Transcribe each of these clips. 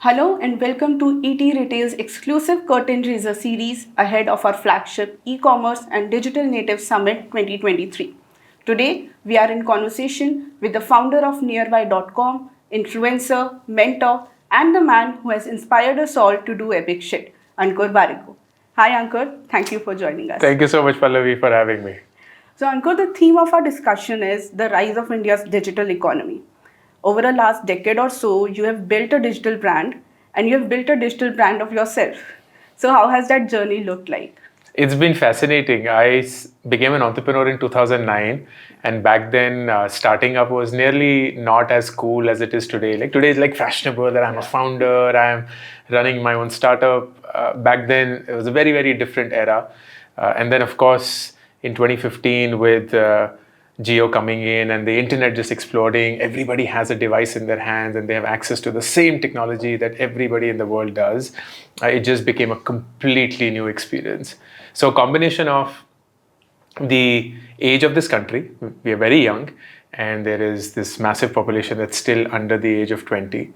Hello and welcome to ETRetail's exclusive curtain raiser series ahead of our flagship e-commerce and digital native summit 2023. Today, we are in conversation with the founder of nearby.com, influencer, mentor, and the man who has inspired us all to do epic shit, Ankur Warikoo. Hi Ankur, thank you for joining us. Thank you so much, Pallavi, for having me. So Ankur, the theme of our discussion is the rise of India's digital economy. Over the last decade or so, you have built a digital brand and you have built a digital brand of yourself. So how has that journey looked like? It's been fascinating. Became an entrepreneur in 2009, and back then, starting up was nearly not as cool as it is today. Like today is like fashionable that I'm a founder, I'm running my own startup. Back then, it was a very, very different era. And then, of course, in 2015, with Geo coming in and the internet just exploding, everybody has a device in their hands and they have access to the same technology that everybody in the world does. It just became a completely new experience. So a combination of the age of this country, we are very young, and there is this massive population that's still under the age of 20.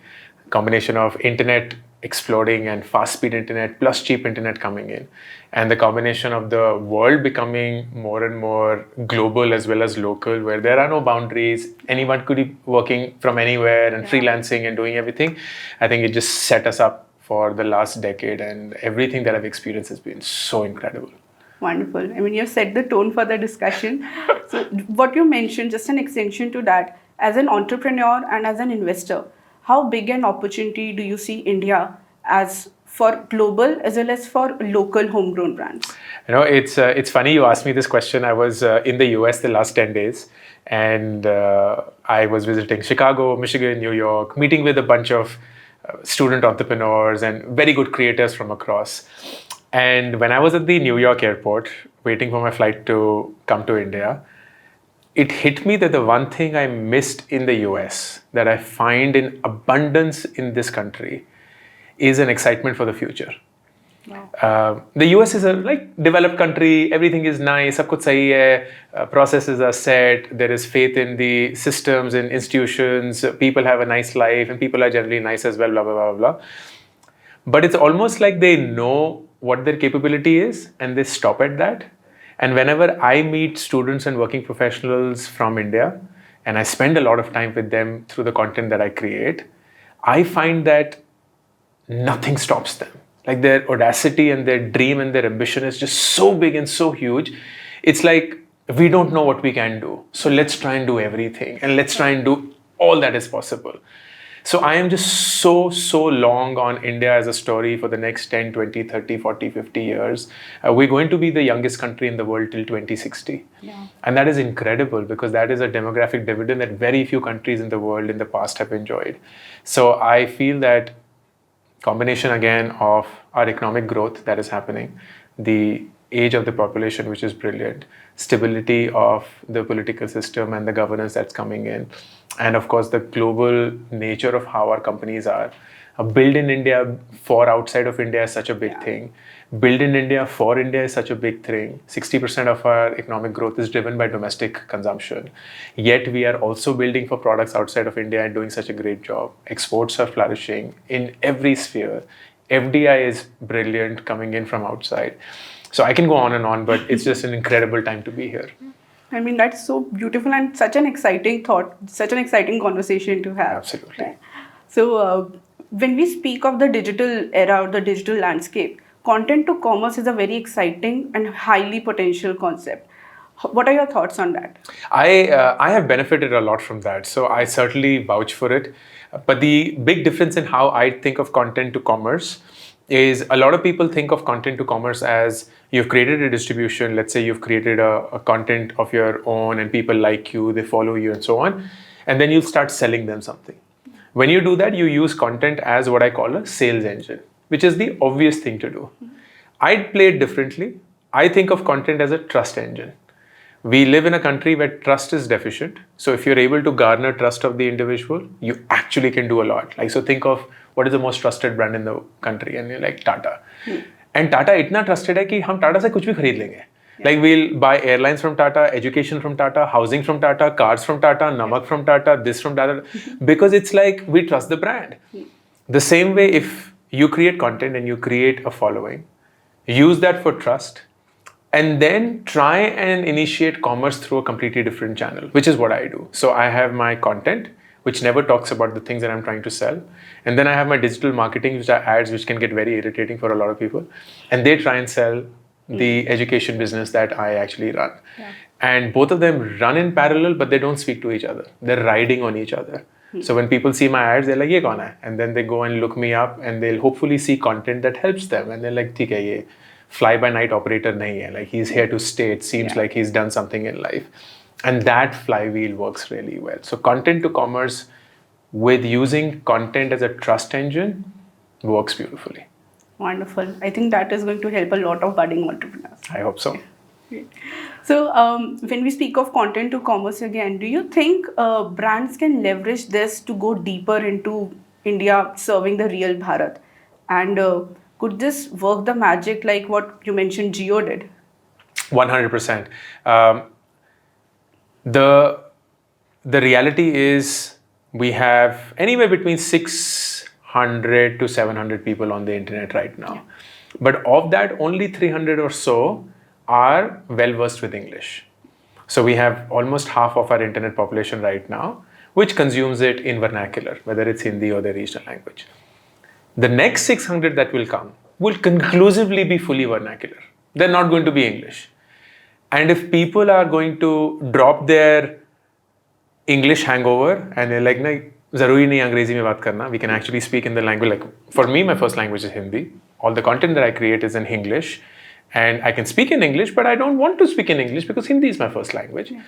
Combination of internet exploding and fast speed internet plus cheap internet coming in, and the combination of the world becoming more and more global as well as local, where there are no boundaries, anyone could be working from anywhere and freelancing and doing everything. I think it just set us up for the last decade, and everything that I've experienced has been so incredible. Wonderful. I mean, you've set the tone for the discussion. So what you mentioned, just an extension to that, as an entrepreneur and as an investor, how big an opportunity do you see India as for global as well as for local homegrown brands? You know, it's funny you asked me this question. I was in the US the last 10 days, and I was visiting Chicago, Michigan, New York, meeting with a bunch of student entrepreneurs and very good creators from across. And when I was at the New York airport, waiting for my flight to come to India, it hit me that the one thing I missed in the US that I find in abundance in this country is an excitement for the future. Wow. The US is a developed country, everything is nice, sab kuch sahi hai, processes are set, there is faith in the systems and institutions, people have a nice life and people are generally nice as well, blah, blah, blah, blah. But it's almost like they know what their capability is and they stop at that. And whenever I meet students and working professionals from India, and I spend a lot of time with them through the content that I create, I find that nothing stops them. Like their audacity and their dream and their ambition is just so big and so huge. It's like, we don't know what we can do. So let's try and do everything and let's try and do all that is possible. So I am just so long on India as a story for the next 10, 20, 30, 40, 50 years. We're going to be the youngest country in the world till 2060. Yeah. And that is incredible because that is a demographic dividend that very few countries in the world in the past have enjoyed. So I feel that combination again of our economic growth that is happening, the age of the population, which is brilliant, stability of the political system and the governance that's coming in, and of course the global nature of how our companies are. Build in India for outside of India is such a big thing. Build in India for India is such a big thing. 60% of our economic growth is driven by domestic consumption. Yet we are also building for products outside of India and doing such a great job. Exports are flourishing in every sphere. FDI is brilliant coming in from outside. So I can go on, but it's just an incredible time to be here. I mean, that's so beautiful and such an exciting thought, such an exciting conversation to have. Absolutely. Right? So when we speak of the digital era or the digital landscape, content to commerce is a very exciting and highly potential concept. What are your thoughts on that? I have benefited a lot from that. So I certainly vouch for it. But the big difference in how I think of content to commerce is a lot of people think of content to commerce as you've created a distribution. Let's say you've created a content of your own and people like you, they follow you and so on. And then you'll start selling them something. When you do that, you use content as what I call a sales engine, which is the obvious thing to do. I'd play it differently. I think of content as a trust engine. We live in a country where trust is deficient. So if you're able to garner trust of the individual, you actually can do a lot. Like, so think of what is the most trusted brand in the country, and you're like Tata. And Tata itna trusted hai ki hum Tata se kuch bhi khareed lenge. Like we'll buy airlines from Tata, education from Tata, housing from Tata, cars from Tata, namak from Tata, this from Tata, because it's like we trust the brand. The same way, if you create content and you create a following, use that for trust, and then try and initiate commerce through a completely different channel, which is what I do. So I have my content, which never talks about the things that I'm trying to sell. And then I have my digital marketing, which are ads, which can get very irritating for a lot of people. And they try and sell the education business that I actually run. Yeah. And both of them run in parallel, but they don't speak to each other. They're riding on each other. So when people see my ads, they're like, ye kaun hai? And then they go and look me up, and they'll hopefully see content that helps them. And they're like, theek hai, ye fly-by-night operator nahi hai. Like, he's here to stay. It seems like he's done something in life. And that flywheel works really well. So content to commerce with using content as a trust engine works beautifully. Wonderful. I think that is going to help a lot of budding entrepreneurs. I hope so. So when we speak of content to commerce again, do you think brands can leverage this to go deeper into India serving the real Bharat? And could this work the magic like what you mentioned Jio did? 100%. The reality is we have anywhere between 600 to 700 people on the internet right now. But of that, only 300 or so are well versed with English. So we have almost half of our internet population right now, which consumes it in vernacular, whether it's Hindi or the regional language. The next 600 that will come will conclusively be fully vernacular. They're not going to be English. And if people are going to drop their English hangover and they're like, nahi, zaruri nahi Angrezi mein baat karna, we can actually speak in the language. Like, for me, my first language is Hindi. All the content that I create is in English. And I can speak in English, but I don't want to speak in English because Hindi is my first language. Yeah.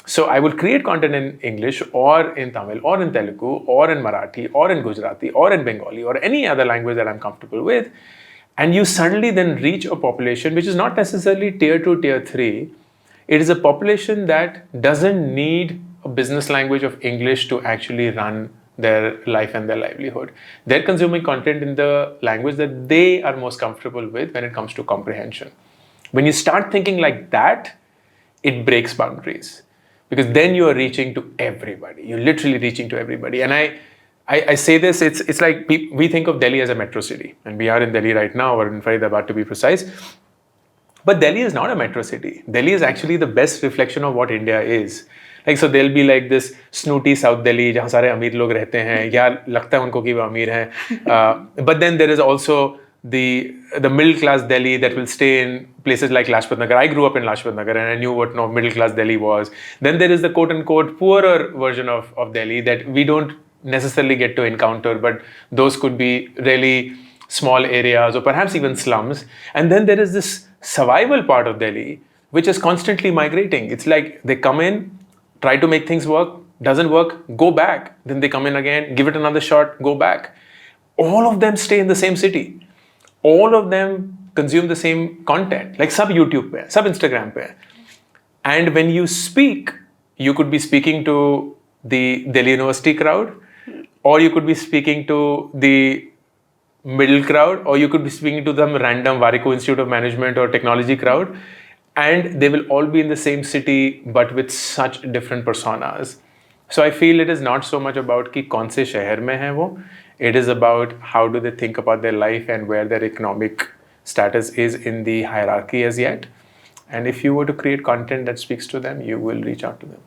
So I will create content in English or in Tamil or in Telugu or in Marathi or in Gujarati or in Bengali or any other language that I'm comfortable with. And you suddenly then reach a population which is not necessarily tier 2, tier 3. It is a population that doesn't need a business language of English to actually run their life and their livelihood. They're consuming content in the language that they are most comfortable with when it comes to comprehension. When you start thinking like that, it breaks boundaries because then you are reaching to everybody. You're literally reaching to everybody. And I say this, it's like we think of Delhi as a metro city, and we are in Delhi right now, or in Faridabad to be precise. But Delhi is not a metro city. Delhi is actually the best reflection of what India is. Like, so there'll be like this snooty South Delhi, जहाँ सारे अमीर लोग रहते हैं, या लगता है उनको कि वो अमीर हैं. But then there is also the middle class Delhi that will stay in places like Lajpat Nagar. I grew up in Lajpat Nagar and I knew what middle class Delhi was. Then there is the quote unquote poorer version of Delhi that we don't necessarily get to encounter, but those could be really small areas or perhaps even slums. And then there is this survival part of Delhi, which is constantly migrating. It's like they come in, try to make things work, doesn't work, go back. Then they come in again, give it another shot, go back. All of them stay in the same city. All of them consume the same content, like sub YouTube pe, sub Instagram pe. And when you speak, you could be speaking to the Delhi University crowd, or you could be speaking to the middle crowd, or you could be speaking to some random Warikoo Institute of Management or Technology crowd. And they will all be in the same city, but with such different personas. So I feel it is not so much about कि कौन से शहर में है वो. It is about how do they think about their life and where their economic status is in the hierarchy as yet. And if you were to create content that speaks to them, you will reach out to them.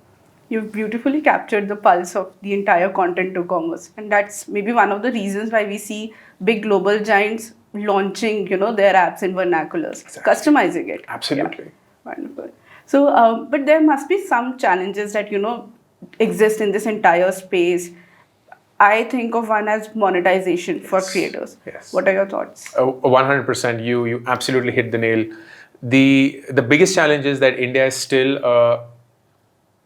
You've beautifully captured the pulse of the entire content to commerce. And that's maybe one of the reasons why we see big global giants launching, their apps in vernaculars, exactly. Customizing it. Absolutely. Yeah. Wonderful. So, but there must be some challenges that, exist in this entire space. I think of one as monetization for creators. Yes. What are your thoughts? 100%. You absolutely hit the nail. The biggest challenge is that India is still a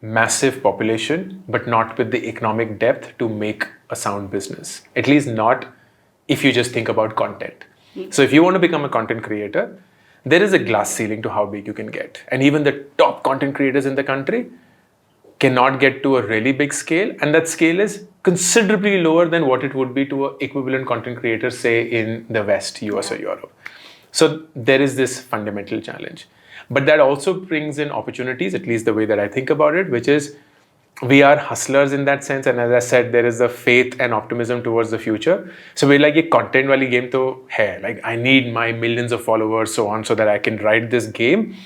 massive population, but not with the economic depth to make a sound business. At least not if you just think about content. So if you want to become a content creator, there is a glass ceiling to how big you can get. And even the top content creators in the country cannot get to a really big scale. And that scale is considerably lower than what it would be to an equivalent content creator, say, in the West, US or Europe. So there is this fundamental challenge. But that also brings in opportunities, at least the way that I think about it, which is we are hustlers in that sense, and as I said, there is a faith and optimism towards the future. So we're like, a content wali game to hai. Like, I need my millions of followers, so on, so that I can ride this game.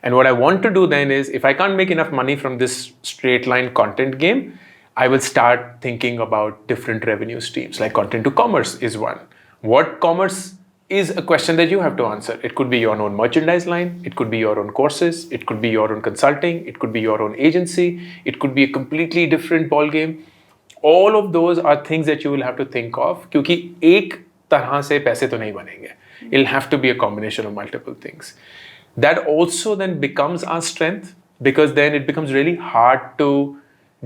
And what I want to do then is, if I can't make enough money from this straight line content game, I will start thinking about different revenue streams. Like, content to commerce is one. What commerce is a question that you have to answer. It could be your own merchandise line, it could be your own courses, it could be your own consulting, it could be your own agency, it could be a completely different ball game. All of those are things that you will have to think of, क्योंकि एक तरह से पैसे तो नहीं बनेंगे. It'll have to be a combination of multiple things. That also then becomes our strength, because then it becomes really hard to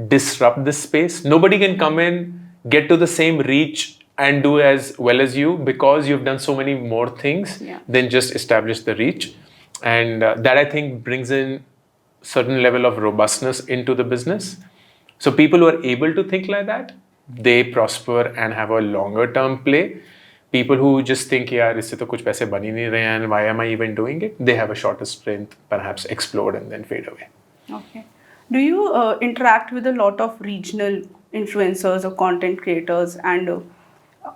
disrupt this space. Nobody can come in, get to the same reach and do as well as you, because you've done so many more things than just establish the reach. And that, I think, brings in certain level of robustness into the business. So people who are able to think like that, they prosper and have a longer term play. People who just think, yaar, isse to kuch paise ban hi nahi rahe, and why am I even doing it? They have a shorter sprint, perhaps explode and then fade away. Okay. Do you interact with a lot of regional influencers or content creators, and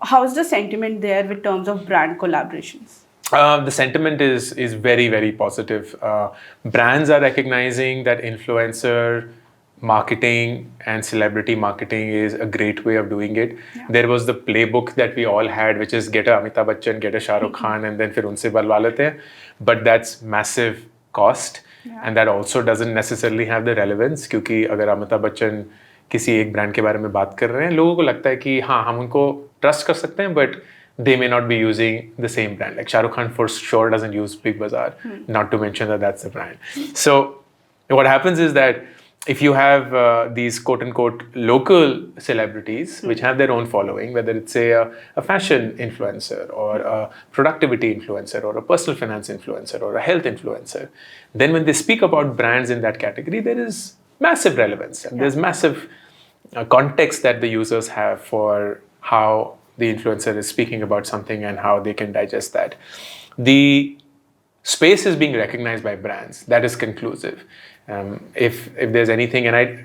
how's the sentiment there with terms of brand collaborations? The sentiment is very, very positive. Brands are recognizing that influencer marketing and celebrity marketing is a great way of doing it. There was the playbook that we all had, which is get a Amitabh Bachchan, get a Shah Rukh Khan, and then fir unse balwa lete hain. But that's massive cost, and that also doesn't necessarily have the relevance, क्योंकि अगर अमिताभ बच्चन किसी एक brand के बारे में बात कर रहे हैं, लोगों को लगता है कि हाँ, हम उनको ट्रस्ट कर सकते हैं, but they may not be using the same brand. Like Shah Rukh Khan for sure doesn't use Big Bazaar, not to mention that that's the brand. So what happens is that if you have these quote-unquote local celebrities which have their own following, whether it's say a fashion influencer or a productivity influencer or a personal finance influencer or a health influencer, then when they speak about brands in that category, there is massive relevance and there's massive context that the users have for how the influencer is speaking about something and how they can digest that. The space is being recognized by brands. That is conclusive. If there's anything, and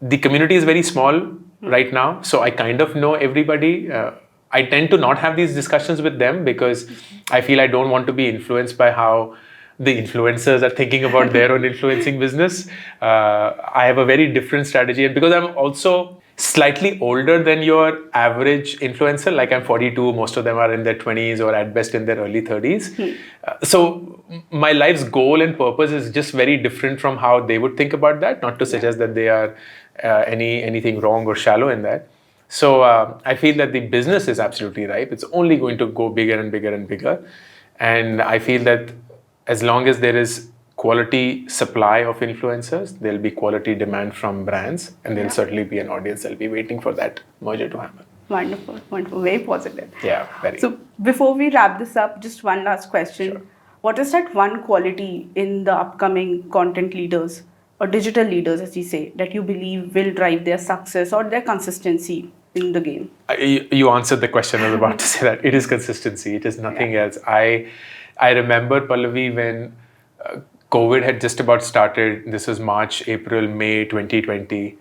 the community is very small right now, so I kind of know everybody. I tend to not have these discussions with them because I feel I don't want to be influenced by how the influencers are thinking about their own influencing business. I have a very different strategy, and because I'm also slightly older than your average influencer, like I'm 42, most of them are in their 20s or at best in their early 30s. So my life's goal and purpose is just very different from how they would think about that, not to suggest that they are anything wrong or shallow in that. So I feel that the business is absolutely ripe. It's only going to go bigger and bigger and bigger. And I feel that as long as there is quality supply of influencers, there'll be quality demand from brands, and there'll certainly be an audience that'll be waiting for that merger to happen. Wonderful, wonderful, very positive. Yeah, very. So before we wrap this up, just one last question. Sure. What is that one quality in the upcoming content leaders or digital leaders, as you say, that you believe will drive their success or their consistency in the game? You answered the question. I was about to say that. It is consistency. It is nothing else. I remember, Pallavi, when COVID had just about started. This was March, April, May 2020.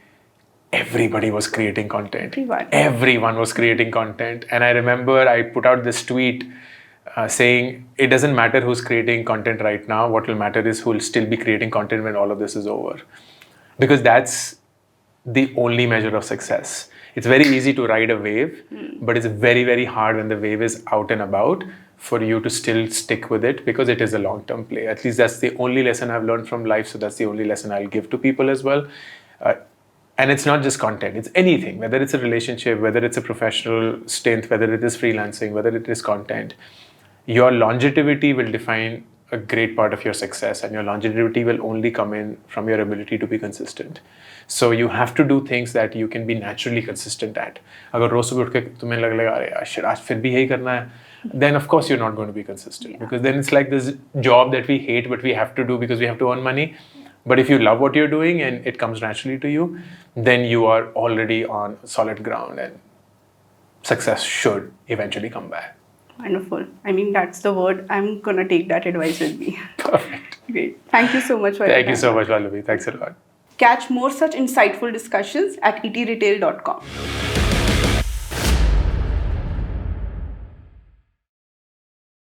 Everybody was creating content. Everyone was creating content. And I remember I put out this tweet saying, it doesn't matter who's creating content right now. What will matter is who will still be creating content when all of this is over. Because that's the only measure of success. It's very easy to ride a wave, but it's very, very hard when the wave is out and about for you to still stick with it, because it is a long-term play. At least that's the only lesson I've learned from life. So that's the only lesson I'll give to people as well. And it's not just content, it's anything, whether it's a relationship, whether it's a professional stint, whether it is freelancing, whether it is content. Your longevity will define a great part of your success, and your longevity will only come in from your ability to be consistent. So you have to do things that you can be naturally consistent at. अगर रोज सुबह उठ के तुम्हें लगेगा अरे यार shit, आज फिर भी यही करना है, then of course you're not going to be consistent, because then it's like this job that we hate but we have to do because we have to earn money. But if you love what you're doing and it comes naturally to you, then you are already on solid ground and success should eventually come back. Wonderful. I mean, that's the word. I'm going to take that advice with me. Perfect. Great. Thank you so much for your time. Thank you so much, Vallavi. Thanks a lot. Catch more such insightful discussions at etretail.com.